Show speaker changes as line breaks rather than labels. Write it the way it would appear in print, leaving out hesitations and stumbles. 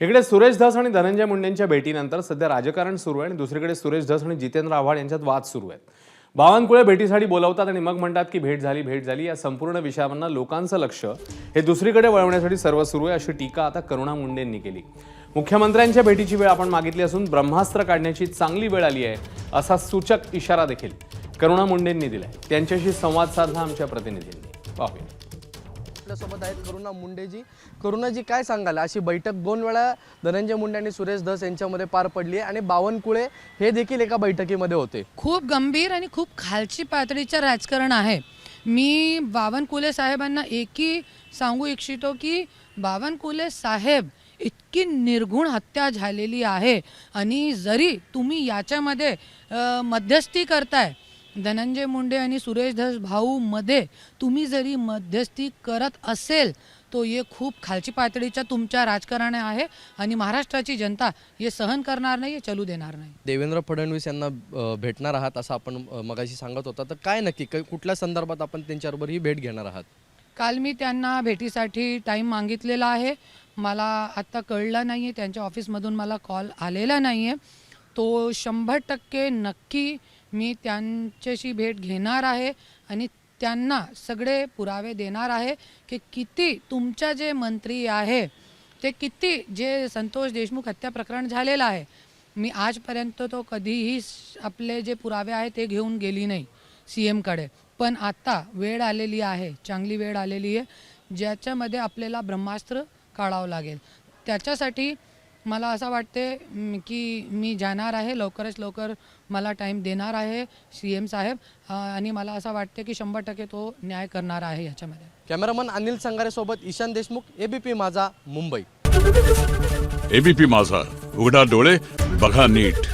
इकडे सुरेश धस आणि धनंजय मुंडेंच्या भेटीनंतर सध्या राजकारण सुरू आहे आणि दुसरीकडे सुरेश धस आणि जितेंद्र आव्हाड यांच्यात वाद सुरू आहेत। बावनकुळे भेटीसाठी बोलावतात आणि मग म्हणतात की भेट झाली। या संपूर्ण विषयावरनं लोकांचं लक्ष हे दुसरीकडे वळवण्यासाठी सर्व सुरू आहे अशी टीका आता करुणा मुंडेंनी केली। मुख्यमंत्र्यांच्या भेटीची वेळ आपण मागितली असून ब्रह्मास्त्र काढण्याची चांगली वेळ आली आहे असा सूचक इशारा देखील करुणा मुंडेंनी दिलाय। त्यांच्याशी संवाद साधला आमच्या प्रतिनिधींनी। पाहूया।
आपल्यासोबत आहेत करुणा मुंडेजी। करुणाजी, काय सांगाल, अशी बैठक 2 वेळा धनंजय मुंडे आणि सुरेश धस यांच्यामध्ये पार पडली आणि बावनकुळे हे देखील एका बैठकीमध्ये होते।
खूप गंभीर आणि खूप खालची पातळीचं राजकारण आहे। मी बावनकुळे साहेबांना एकही सांगू इच्छितो की बावनकुळे साहेब इतकी निर्गुण हत्या झालेली आहे आणि जरी तुम्ही याच्यामध्ये मध्यस्थी करताय, धनंजय मुंडे आणि सुरेश धस भाऊ मध्ये तुम्ही जरी मध्यस्थी करत असेल तो हे खूप खालची पातळीच्या तुमच्या राजकारण आहे आणि महाराष्ट्राची जनता हे सहन करणार नाही, हे चलू देणार नाही।
देवेंद्र फडणवीस यांना भेटणार आहात असं आपण मगाशी सांगत होता, तर काय नक्की कुठल्या संदर्भात आपण त्यांच्याबरोबर ही भेट घेणार आहात?
काल मी त्यांना भेटीसाठी टाईम मागितलेला आहे। मला आत्ता कळलं नाही आहे, त्यांच्या ऑफिसमधून मला कॉल आलेला नाही आहे। तो 100% नक्की मी त्यांच्याशी भेट घेणार आहे आणि त्यांना सगळे पुरावे देणार आहे की किती तुमच्या जे मंत्री आहे ते किती जे संतोष देशमुख हत्या प्रकरण झालेलं आहे, मी आजपर्यंत तो कधीही आपले जे पुरावे आहे ते घेऊन गेली नाही CM-कडे। पण आता वेळ आलेली आहे, चांगली वेळ आलेली आहे ज्याच्यामध्ये आपल्याला ब्रह्मास्त्र काढावं लागेल। त्याच्यासाठी मला असं वाटते की मी जाणार आहे, लवकरच लवकर मला टाईम देणार आहे CM साहेब आणि मला असं वाटते की 100% तो न्याय करणार आहे याच्यामध्ये।
कॅमेरामन अनिल संगारे सोबत ईशान देशमुख, ABP माझा, मुंबई।
ABP माझा, उघडा डोळे बघा नीट।